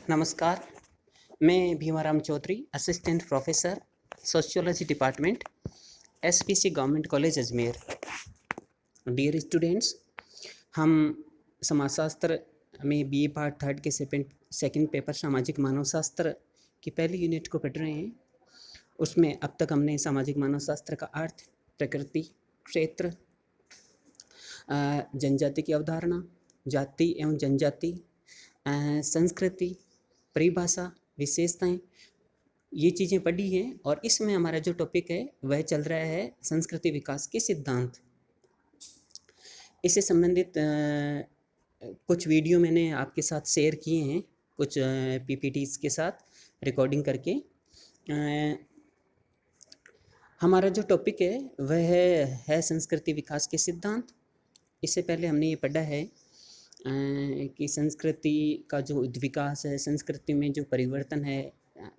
नमस्कार, मैं Bhimaram Choudhary, assistant professor, sociology department, SPC government college Ajmer. Dear students, हम समाजशास्त्र में बीए पार्ट थर्ड के सेकंड पेपर सामाजिक मानव शास्त्र की पहली यूनिट को पढ़ रहे हैं। उसमें अब तक हमने सामाजिक मानव शास्त्र का अर्थ, प्रकृति, क्षेत्र, जनजाति की अवधारणा, जाति एवं जनजाति, संस्कृति, परिभाषा, विशेषताएं, ये चीज़ें पढ़ी हैं। और इसमें हमारा जो टॉपिक है वह चल रहा है संस्कृति विकास के सिद्धांत। इससे संबंधित कुछ वीडियो मैंने आपके साथ शेयर किए हैं, कुछ पीपीटीज के साथ रिकॉर्डिंग करके। हमारा जो टॉपिक है वह है संस्कृति विकास के सिद्धांत। इससे पहले हमने ये पढ़ा है कि संस्कृति का जो विकास है, संस्कृति में जो परिवर्तन है,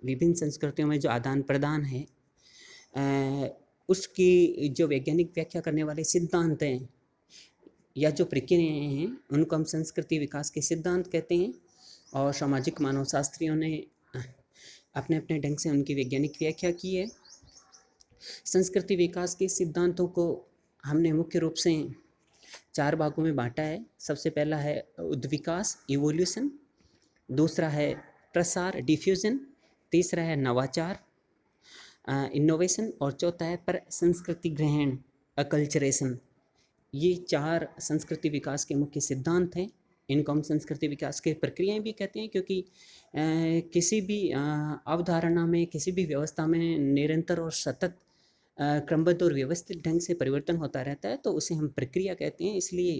विभिन्न संस्कृतियों में जो आदान प्रदान है, उसकी जो वैज्ञानिक व्याख्या करने वाले सिद्धांत हैं या जो प्रक्रियाएं हैं उनको हम संस्कृति विकास के सिद्धांत कहते हैं। और सामाजिक मानव शास्त्रियों ने अपने अपने ढंग से उनकी वैज्ञानिक व्याख्या की है। संस्कृति विकास के सिद्धांतों को हमने मुख्य रूप से 4 भागों में बांटा है। सबसे पहला है उद्विकास, इवोल्यूशन, दूसरा है प्रसार, डिफ्यूजन, तीसरा है नवाचार, इनोवेशन, और चौथा है पर संस्कृति ग्रहण, अकल्चरेशन। ये 4 संस्कृति विकास के मुख्य सिद्धांत हैं। इनको हम संस्कृति विकास की प्रक्रियाएं भी कहते हैं, क्योंकि किसी भी अवधारणा में, किसी भी व्यवस्था में निरंतर और सतत क्रमबद्ध और व्यवस्थित ढंग से परिवर्तन होता रहता है, तो उसे हम प्रक्रिया कहते हैं। इसलिए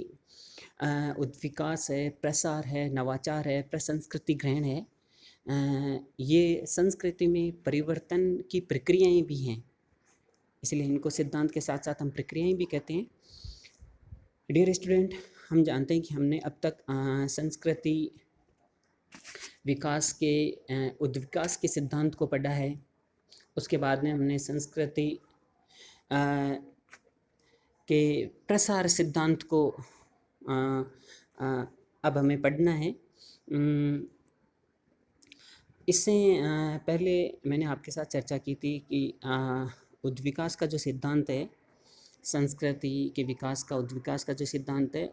उद्विकास है, प्रसार है, नवाचार है, प्रसंस्कृति ग्रहण है, ये संस्कृति में परिवर्तन की प्रक्रियाएं भी हैं, इसलिए इनको सिद्धांत के साथ साथ हम प्रक्रियाएं भी कहते हैं। डियर स्टूडेंट, हम जानते हैं कि हमने अब तक संस्कृति विकास के उद्विकास के सिद्धांत को पढ़ा है। उसके बाद में हमने संस्कृति के प्रसार सिद्धांत को अब हमें पढ़ना है। इससे पहले मैंने आपके साथ चर्चा की थी कि उद्विकास का जो सिद्धांत है, संस्कृति के विकास का उद्विकास का जो सिद्धांत है,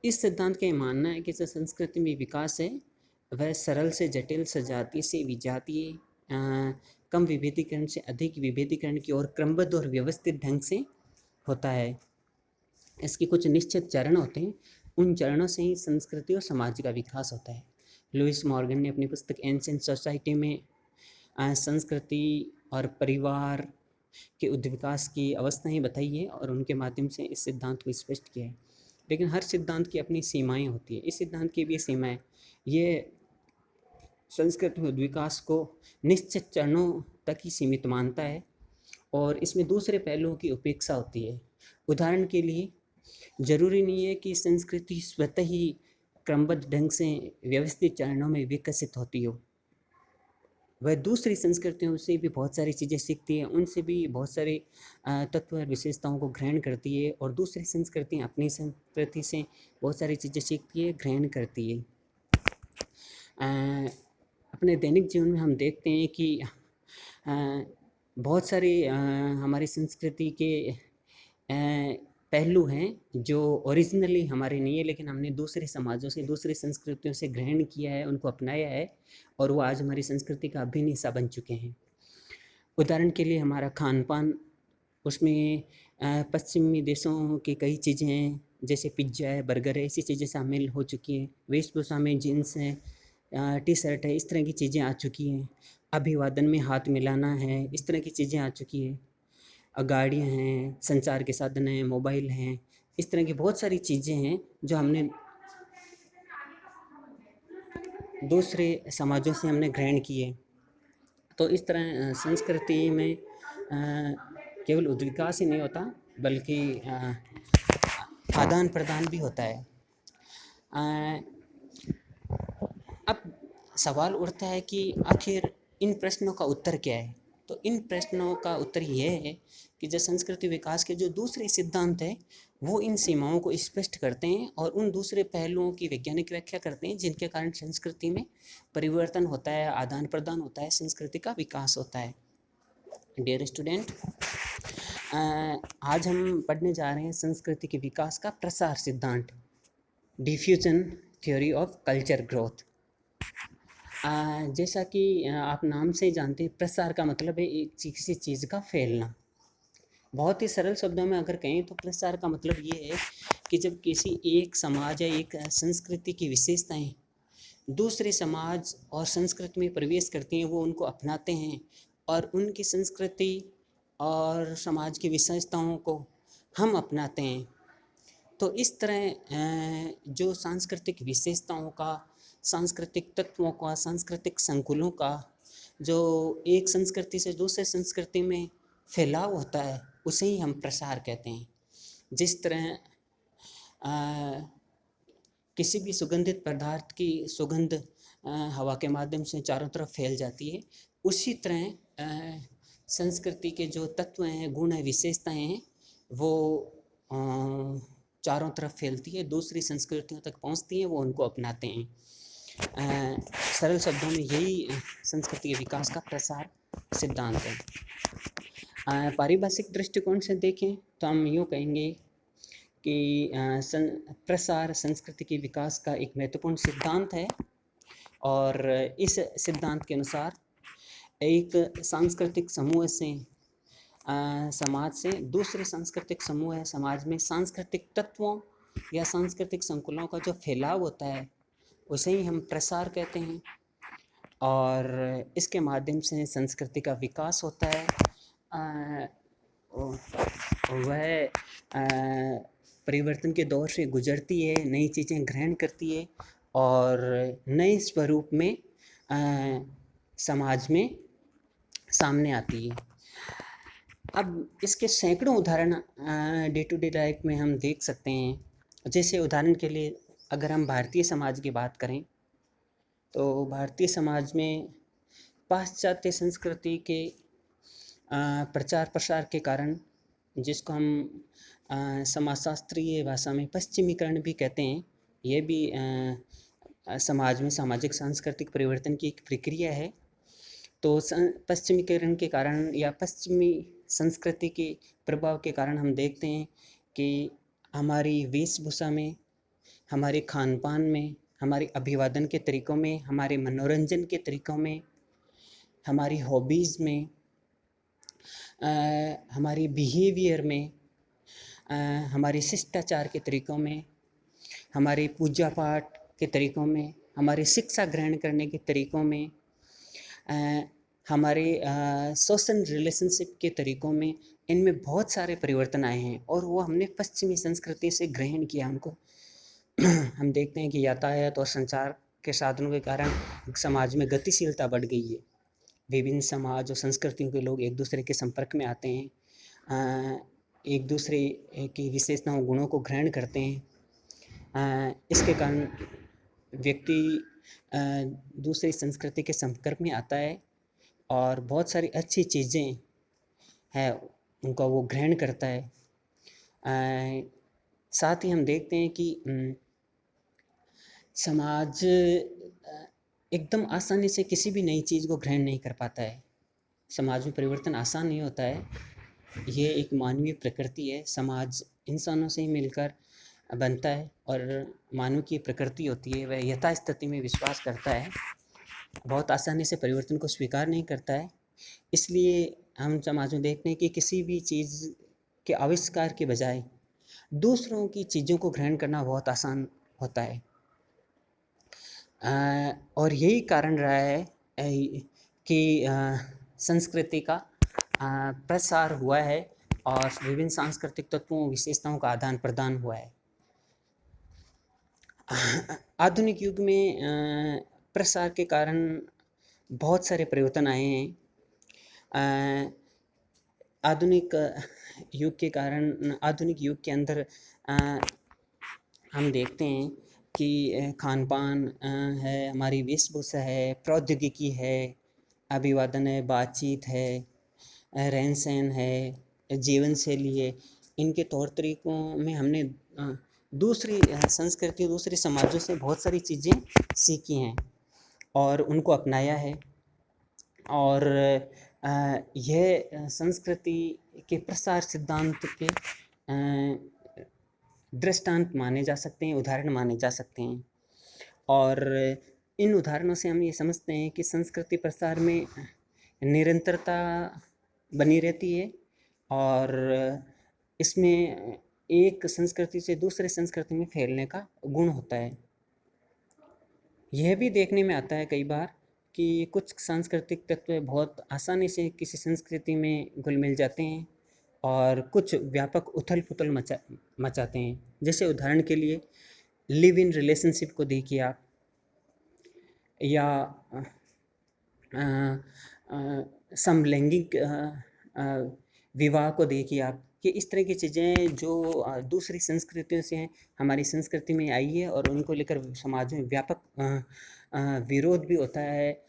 इस सिद्धांत का ये मानना है कि जो संस्कृति में विकास है वह सरल से जटिल, सजातीय से विजातीय, कम विभेदीकरण से अधिक विभेदीकरण की ओर क्रमबद्ध और व्यवस्थित ढंग से होता है। इसके कुछ निश्चित चरण होते हैं, उन चरणों से ही संस्कृति और समाज का विकास होता है। लुइस मॉर्गन ने अपनी पुस्तक एंशिएंट सोसाइटी में संस्कृति और परिवार के उद्विकास की अवस्थाएं बताई है और उनके माध्यम से इस सिद्धांत को स्पष्ट किया है। लेकिन हर सिद्धांत की अपनी सीमाएं होती है। इस सिद्धांत की भी सीमाएं, ये संस्कृति उद्विकास को निश्चित चरणों तक ही सीमित मानता है और इसमें दूसरे पहलुओं की उपेक्षा होती है। उदाहरण के लिए, जरूरी नहीं है कि संस्कृति स्वतः ही क्रमबद्ध ढंग से व्यवस्थित चरणों में विकसित होती हो। वह दूसरी संस्कृतियों से भी बहुत सारी चीज़ें सीखती है, उनसे भी बहुत सारे तत्व और विशेषताओं को ग्रहण करती है, और दूसरी संस्कृतियाँ अपनी संस्कृति से बहुत सारी चीज़ें सीखती है, ग्रहण करती है। अपने दैनिक जीवन में हम देखते हैं कि बहुत सारी हमारी संस्कृति के पहलू हैं जो ओरिजिनली हमारे नहीं है, लेकिन हमने दूसरे समाजों से, दूसरी संस्कृतियों से ग्रहण किया है, उनको अपनाया है, और वो आज हमारी संस्कृति का अभिन्न हिस्सा बन चुके हैं। उदाहरण के लिए हमारा खान पान, उसमें पश्चिमी देशों की कई चीज़ें हैं, जैसे पिज्ज़ा है, बर्गर है, ऐसी चीज़ें शामिल हो चुकी हैं। वेशभूषा में जीन्स है, टी शर्ट है, इस तरह की चीज़ें आ चुकी हैं। अभिवादन में हाथ मिलाना है, इस तरह की चीज़ें आ चुकी है। गाड़ियाँ हैं, संचार के साधन हैं, मोबाइल हैं, इस तरह की बहुत सारी चीज़ें हैं जो हमने दूसरे समाजों से हमने ग्रहण किए। तो इस तरह संस्कृति में केवल उद्विकास ही नहीं होता, बल्कि आदान प्रदान भी होता है। अब सवाल उठता है कि आखिर इन प्रश्नों का उत्तर क्या है। तो इन प्रश्नों का उत्तर यह है कि जो संस्कृति विकास के जो दूसरे सिद्धांत हैं वो इन सीमाओं को स्पष्ट करते हैं और उन दूसरे पहलुओं की वैज्ञानिक व्याख्या करते हैं जिनके कारण संस्कृति में परिवर्तन होता है, आदान प्रदान होता है, संस्कृति का विकास होता है। डियर स्टूडेंट, आज हम पढ़ने जा रहे हैं संस्कृति के विकास का प्रसार सिद्धांत, diffusion theory of culture growth. जैसा कि आप नाम से जानते हैं, प्रसार का मतलब है किसी चीज़ का फैलना। बहुत ही सरल शब्दों में अगर कहें तो प्रसार का मतलब ये है कि जब किसी एक समाज या एक संस्कृति की विशेषताएं दूसरे समाज और संस्कृति में प्रवेश करती हैं, वो उनको अपनाते हैं और उनकी संस्कृति और समाज की विशेषताओं को हम अपनाते हैं। तो इस तरह जो सांस्कृतिक विशेषताओं का, सांस्कृतिक तत्वों का, सांस्कृतिक संकुलों का जो एक संस्कृति से दूसरे संस्कृति में फैलाव होता है उसे ही हम प्रसार कहते हैं। जिस तरह किसी भी सुगंधित पदार्थ की सुगंध हवा के माध्यम से चारों तरफ फैल जाती है, उसी तरह संस्कृति के जो तत्व हैं, गुण हैं, विशेषताएं हैं, वो चारों तरफ फैलती है, दूसरी संस्कृतियों तक पहुंचती हैं, वो उनको अपनाते हैं। सरल शब्दों में यही संस्कृति के विकास का प्रसार सिद्धांत है। पारिभाषिक दृष्टिकोण से देखें तो हम यूँ कहेंगे कि प्रसार संस्कृति के विकास का एक महत्वपूर्ण सिद्धांत है और इस सिद्धांत के अनुसार एक सांस्कृतिक समूह से समाज से दूसरे सांस्कृतिक समूह है, समाज में सांस्कृतिक तत्वों या सांस्कृतिक संकुलों का जो फैलाव होता है उसे ही हम प्रसार कहते हैं और इसके माध्यम से संस्कृति का विकास होता है। वह परिवर्तन के दौर से गुजरती है, नई चीज़ें ग्रहण करती है और नए स्वरूप में समाज में सामने आती है। अब इसके सैकड़ों उदाहरण डे टू डे लाइफ में हम देख सकते हैं। जैसे उदाहरण के लिए अगर हम भारतीय समाज की बात करें तो भारतीय समाज में पाश्चात्य संस्कृति के प्रचार प्रसार के कारण, जिसको हम समाजशास्त्रीय भाषा में पश्चिमीकरण भी कहते हैं, यह भी समाज में सामाजिक सांस्कृतिक परिवर्तन की एक प्रक्रिया है। तो पश्चिमीकरण के कारण या पश्चिमी संस्कृति के प्रभाव के कारण हम देखते हैं कि हमारी वेशभूषा में, हमारे खान पान में, हमारे अभिवादन के तरीक़ों में, हमारे मनोरंजन के तरीक़ों में, हमारी हॉबीज़ में, हमारी बिहेवियर में, हमारे शिष्टाचार के तरीक़ों में, हमारे पूजा पाठ के तरीक़ों में, हमारे शिक्षा ग्रहण करने के तरीक़ों में, हमारे सोशल रिलेशनशिप के तरीक़ों में, इनमें बहुत सारे परिवर्तन आए हैं और वो हमने पश्चिमी संस्कृति से ग्रहण किया उनको। हम देखते हैं कि यातायात और संचार के साधनों के कारण समाज में गतिशीलता बढ़ गई है। विभिन्न समाज और संस्कृतियों के लोग एक दूसरे के संपर्क में आते हैं, एक दूसरे की विशेषताओं, गुणों को ग्रहण करते हैं। इसके कारण व्यक्ति दूसरी संस्कृति के संपर्क में आता है और बहुत सारी अच्छी चीज़ें हैं उनका वो ग्रहण करता है। साथ ही हम देखते हैं कि समाज एकदम आसानी से किसी भी नई चीज़ को ग्रहण नहीं कर पाता है। समाज में परिवर्तन आसान नहीं होता है, ये एक मानवीय प्रकृति है। समाज इंसानों से ही मिलकर बनता है और मानव की प्रकृति होती है, वह यथास्थिति में विश्वास करता है, बहुत आसानी से परिवर्तन को स्वीकार नहीं करता है। इसलिए हम समाज में देखते हैं कि किसी भी चीज़ के आविष्कार के बजाय दूसरों की चीज़ों को ग्रहण करना बहुत आसान होता है। और यही कारण रहा है कि संस्कृति का प्रसार हुआ है और विभिन्न सांस्कृतिक तत्वों, विशेषताओं का आदान प्रदान हुआ है। आधुनिक युग में प्रसार के कारण बहुत सारे परिवर्तन आए हैं। आधुनिक युग के कारण, आधुनिक युग के अंदर हम देखते हैं कि खान पान है, हमारी वेशभूषा है, प्रौद्योगिकी है, अभिवादन है, बातचीत है, रहन सहन है, जीवन शैली है, इनके तौर तरीक़ों में हमने दूसरी संस्कृति, दूसरे समाजों से बहुत सारी चीज़ें सीखी हैं और उनको अपनाया है। और यह संस्कृति के प्रसार सिद्धांत के दृष्टांत माने जा सकते हैं, उदाहरण माने जा सकते हैं। और इन उदाहरणों से हम ये समझते हैं कि संस्कृति प्रसार में निरंतरता बनी रहती है और इसमें एक संस्कृति से दूसरे संस्कृति में फैलने का गुण होता है। यह भी देखने में आता है कई बार कि कुछ सांस्कृतिक तत्व बहुत आसानी से किसी संस्कृति में घुल मिल जाते हैं और कुछ व्यापक उथल पुथल मचाते हैं। जैसे उदाहरण के लिए लिव इन रिलेशनशिप को देखिए आप, या समलैंगिक विवाह को देखिए आप, कि इस तरह की चीज़ें जो दूसरी संस्कृतियों से हमारी संस्कृति में आई है और उनको लेकर समाज में व्यापक विरोध भी होता है,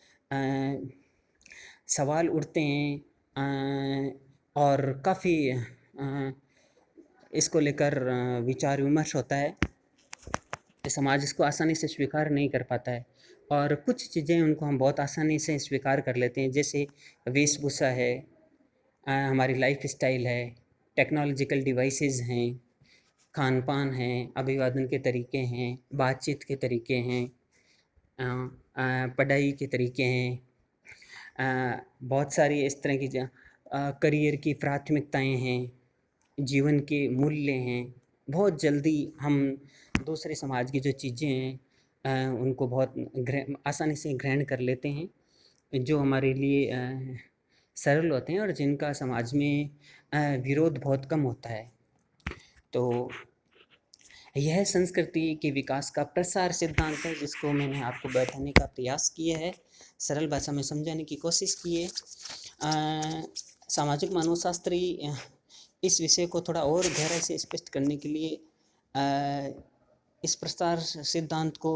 सवाल उठते हैं और काफ़ी इसको लेकर विचार विमर्श होता है। समाज इसको आसानी से स्वीकार नहीं कर पाता है और कुछ चीज़ें उनको हम बहुत आसानी से स्वीकार कर लेते हैं, जैसे वेशभूषा है, हमारी लाइफ स्टाइल है, टेक्नोलॉजिकल डिवाइसेस हैं, खान पान है, अभिवादन के तरीके हैं, बातचीत के तरीके हैं, पढ़ाई के तरीके हैं, बहुत सारी इस तरह की करियर की प्राथमिकताएं हैं, जीवन के मूल्य हैं। बहुत जल्दी हम दूसरे समाज की जो चीज़ें हैं उनको बहुत आसानी से ग्रहण कर लेते हैं, जो हमारे लिए सरल होते हैं और जिनका समाज में विरोध बहुत कम होता है। तो यह संस्कृति के विकास का प्रसार सिद्धांत है, जिसको मैंने आपको बैठाने का प्रयास किया है, सरल भाषा में समझाने की कोशिश की है। सामाजिक मानवशास्त्री इस विषय को थोड़ा और गहराई से स्पष्ट करने के लिए इस प्रसार सिद्धांत को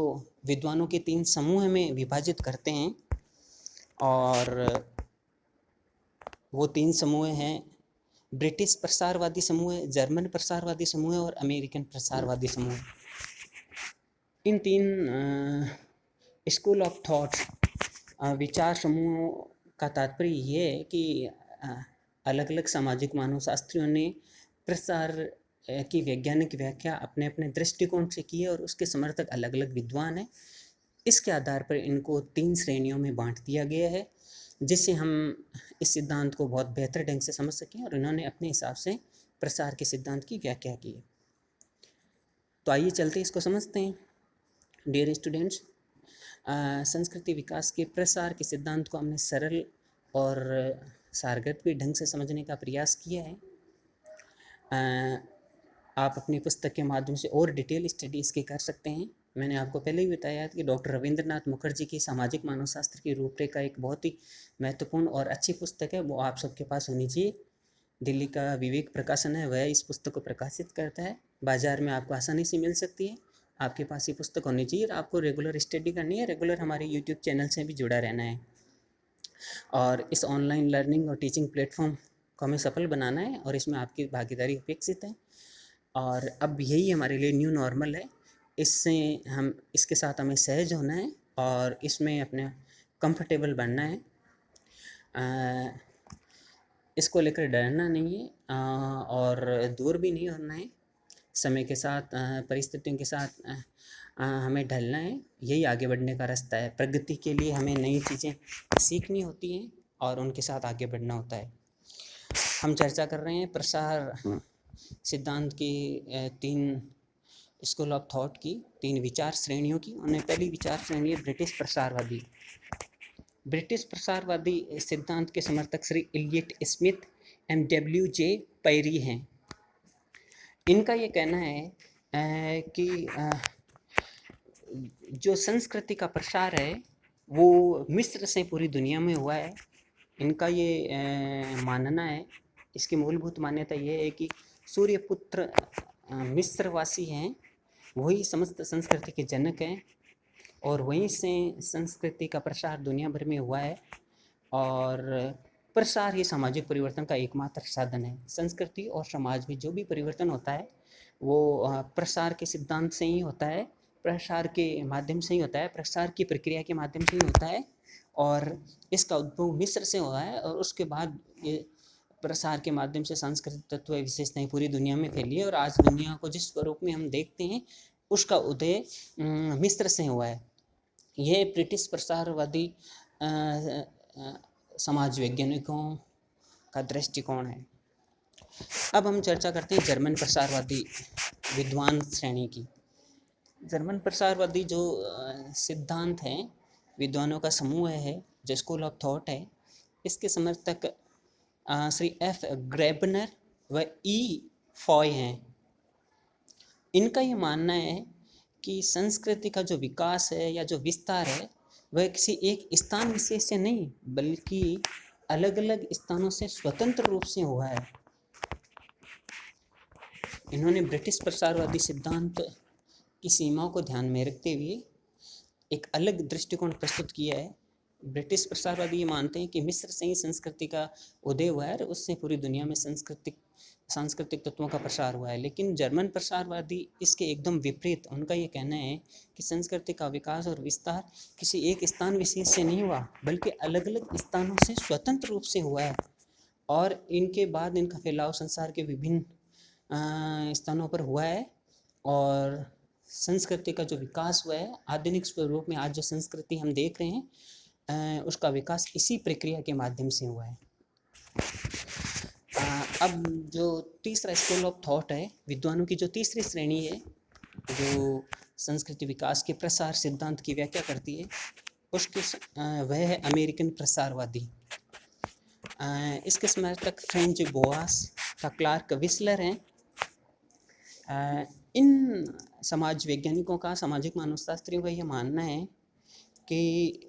विद्वानों के 3 समूह में विभाजित करते हैं और वो 3 समूह हैं ब्रिटिश प्रसारवादी समूह, जर्मन प्रसारवादी समूह और अमेरिकन प्रसारवादी समूह। इन 3 स्कूल ऑफ थॉट विचार समूहों का तात्पर्य ये है कि अलग अलग सामाजिक मानवशास्त्रियों ने प्रसार की वैज्ञानिक व्याख्या अपने अपने दृष्टिकोण से की है और उसके समर्थक अलग अलग विद्वान हैं। इसके आधार पर इनको 3 श्रेणियों में बांट दिया गया है, जिससे हम इस सिद्धांत को बहुत बेहतर ढंग से समझ सकें और इन्होंने अपने हिसाब से प्रसार के सिद्धांत की व्याख्या की है। तो आइए चलते इसको समझते हैं। डियर स्टूडेंट्स, संस्कृति विकास के प्रसार के सिद्धांत को हमने सरल और सारगर्भित ढंग से समझने का प्रयास किया है। आप अपनी पुस्तक के माध्यम से और डिटेल स्टडी इसके कर सकते हैं। मैंने आपको पहले ही बताया कि डॉक्टर रविंद्रनाथ मुखर्जी की सामाजिक मानवशास्त्र की रूपरेखा एक बहुत ही महत्वपूर्ण और अच्छी पुस्तक है, वो आप सबके पास होनी चाहिए। दिल्ली का विवेक प्रकाशन है, वह इस पुस्तक को प्रकाशित करता है, बाज़ार में आपको आसानी से मिल सकती है। आपके पास ये पुस्तक होनी चाहिए और आपको रेगुलर स्टडी करनी है, रेगुलर हमारे यूट्यूब चैनल से भी जुड़ा रहना है और इस ऑनलाइन लर्निंग और टीचिंग प्लेटफॉर्म को हमें सफल बनाना है और इसमें आपकी भागीदारी अपेक्षित है। और अब यही हमारे लिए न्यू नॉर्मल है, इसके साथ हमें सहज होना है और इसमें अपने कंफर्टेबल बनना है। इसको लेकर डरना नहीं है और दूर भी नहीं होना है। समय के साथ, परिस्थितियों के साथ हमें ढलना है, यही आगे बढ़ने का रास्ता है। प्रगति के लिए हमें नई चीज़ें सीखनी होती हैं और उनके साथ आगे बढ़ना होता है। हम चर्चा कर रहे हैं प्रसार सिद्धांत की 3 स्कूल ऑफ थॉट की, 3 विचार श्रेणियों की। उन्हें पहली विचार श्रेणी है ब्रिटिश प्रसारवादी। ब्रिटिश प्रसारवादी सिद्धांत के समर्थक श्री इलियट स्मिथ MWJ पैरी हैं। इनका ये कहना है कि जो संस्कृति का प्रसार है वो मिस्र से पूरी दुनिया में हुआ है। इनका ये मानना है, इसकी मूलभूत मान्यता ये है कि सूर्यपुत्र मिस्रवासी हैं, वही समस्त संस्कृति के जनक हैं और वहीं से संस्कृति का प्रसार दुनिया भर में हुआ है। और प्रसार ही सामाजिक परिवर्तन का एकमात्र साधन है। संस्कृति और समाज में जो भी परिवर्तन होता है वो प्रसार के सिद्धांत से ही होता है, प्रसार के माध्यम से ही होता है, प्रसार की प्रक्रिया के माध्यम से ही होता है। और इसका उद्भव मिस्र से हुआ है और उसके बाद ये प्रसार के माध्यम से सांस्कृतिक तत्व विशेषताएं पूरी दुनिया में फैली है और आज दुनिया को जिस स्वरूप में हम देखते हैं उसका उदय मिस्र से हुआ है। यह ब्रिटिश प्रसारवादी समाज वैज्ञानिकों का दृष्टिकोण है। अब हम चर्चा करते हैं जर्मन प्रसारवादी विद्वान श्रेणी की। जर्मन प्रसारवादी जो सिद्धांत हैं, विद्वानों का समूह है, जो स्कूल ऑफ थॉट है, इसके समर्थक श्री एफ ग्रेबनर व ई फॉय हैं। इनका ये मानना है कि संस्कृति का जो विकास है या जो विस्तार है वह किसी एक स्थान विशेष से नहीं बल्कि अलग अलग स्थानों से स्वतंत्र रूप से हुआ है। इन्होंने ब्रिटिश प्रसारवादी सिद्धांत की सीमाओं को ध्यान में रखते हुए एक अलग दृष्टिकोण प्रस्तुत किया है। ब्रिटिश प्रसारवादी ये मानते हैं कि मिस्र से ही संस्कृति का उदय हुआ है और उससे पूरी दुनिया में सांस्कृतिक तत्वों का प्रसार हुआ है। लेकिन जर्मन प्रसारवादी इसके एकदम विपरीत, उनका ये कहना है कि संस्कृति का विकास और विस्तार किसी एक स्थान विशेष से नहीं हुआ बल्कि अलग अलग स्थानों से स्वतंत्र रूप से हुआ है और इनके बाद इनका फैलाव संसार के विभिन्न स्थानों पर हुआ है। और संस्कृति का जो विकास हुआ है, आधुनिक स्वरूप में आज जो संस्कृति हम देख रहे हैं, उसका विकास इसी प्रक्रिया के माध्यम से हुआ है। अब जो तीसरा स्कूल ऑफ थॉट है, विद्वानों की जो तीसरी श्रेणी है जो संस्कृति विकास के प्रसार सिद्धांत की व्याख्या करती है, उसके वह है अमेरिकन प्रसारवादी। इसके समर्थक फ्रेंच बोआस का क्लार्क विस्लर हैं। इन समाज वैज्ञानिकों का, सामाजिक मानवशास्त्रियों का यह मानना है कि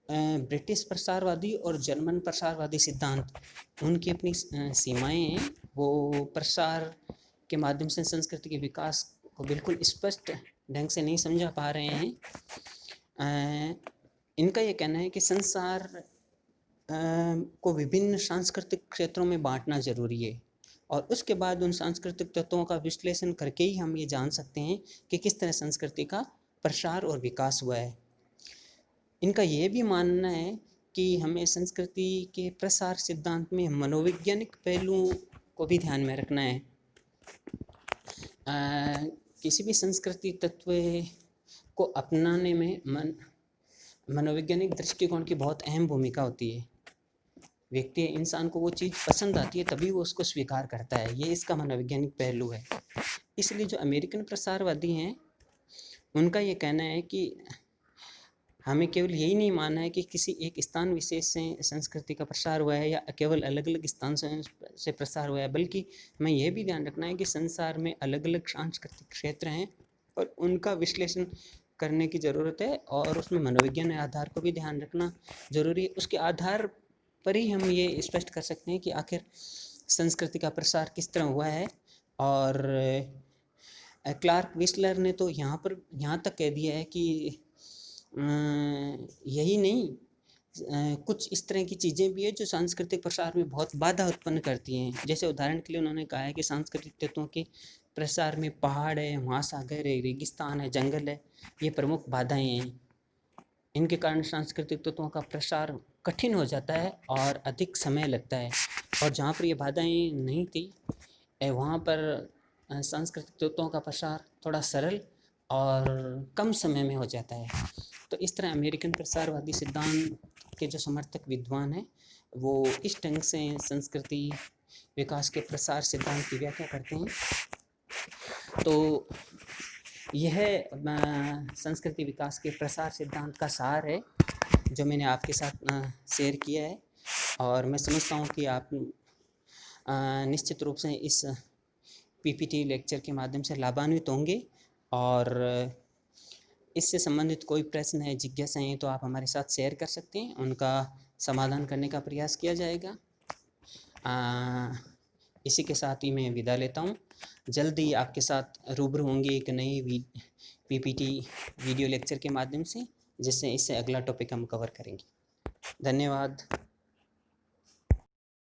ब्रिटिश प्रसारवादी और जर्मन प्रसारवादी सिद्धांत, उनकी अपनी सीमाएं हैं। वो प्रसार के माध्यम से संस्कृति के विकास को बिल्कुल स्पष्ट ढंग से नहीं समझा पा रहे हैं। इनका ये कहना है कि संसार को विभिन्न सांस्कृतिक क्षेत्रों में बांटना जरूरी है और उसके बाद उन सांस्कृतिक तत्वों का विश्लेषण करके ही हम ये जान सकते हैं कि किस तरह संस्कृति का प्रसार और विकास हुआ है। इनका ये भी मानना है कि हमें संस्कृति के प्रसार सिद्धांत में मनोवैज्ञानिक पहलुओं को भी ध्यान में रखना है। किसी भी संस्कृति तत्व को अपनाने में मनोवैज्ञानिक दृष्टिकोण की बहुत अहम भूमिका होती है। व्यक्ति, इंसान को वो चीज़ पसंद आती है तभी वो उसको स्वीकार करता है, ये इसका मनोवैज्ञानिक पहलू है। इसलिए जो अमेरिकन प्रसारवादी हैं, उनका ये कहना है कि हमें केवल यही नहीं मानना है कि किसी एक स्थान विशेष से संस्कृति का प्रसार हुआ है या केवल अलग अलग स्थान से प्रसार हुआ है, बल्कि हमें यह भी ध्यान रखना है कि संसार में अलग अलग सांस्कृतिक क्षेत्र हैं और उनका विश्लेषण करने की ज़रूरत है और उसमें मनोविज्ञान आधार को भी ध्यान रखना जरूरी है। उसके आधार पर ही हम ये स्पष्ट कर सकते हैं कि आखिर संस्कृति का प्रसार किस तरह हुआ है। और क्लार्क विस्लर ने तो यहाँ तक कह दिया है कि यही नहीं, कुछ इस तरह की चीज़ें भी है जो सांस्कृतिक प्रसार में बहुत बाधा उत्पन्न करती हैं। जैसे उदाहरण के लिए उन्होंने कहा है कि सांस्कृतिक तत्वों के प्रसार में पहाड़ है, महासागर है, रेगिस्तान है, जंगल है, ये प्रमुख बाधाएं हैं। इनके कारण सांस्कृतिक तत्वों का प्रसार कठिन हो जाता है और अधिक समय लगता है। और जहाँ पर ये बाधाएं नहीं थी वहाँ पर सांस्कृतिक तत्वों का प्रसार थोड़ा सरल और कम समय में हो जाता है। तो इस तरह अमेरिकन प्रसारवादी सिद्धांत के जो समर्थक विद्वान हैं वो इस ढंग से संस्कृति विकास के प्रसार सिद्धांत की व्याख्या करते हैं। तो यह संस्कृति विकास के प्रसार सिद्धांत का सार है जो मैंने आपके साथ शेयर किया है और मैं समझता हूँ कि आप निश्चित रूप से इस पीपीटी लेक्चर के माध्यम से लाभान्वित होंगे। और इससे संबंधित कोई प्रश्न है, जिज्ञासा है तो आप हमारे साथ शेयर कर सकते हैं, उनका समाधान करने का प्रयास किया जाएगा। इसी के साथ ही मैं विदा लेता हूँ। जल्दी आपके साथ रूबरू होंगे एक नई पीपीटी वीडियो लेक्चर के माध्यम से, जिससे इससे अगला टॉपिक हम कवर करेंगे। धन्यवाद।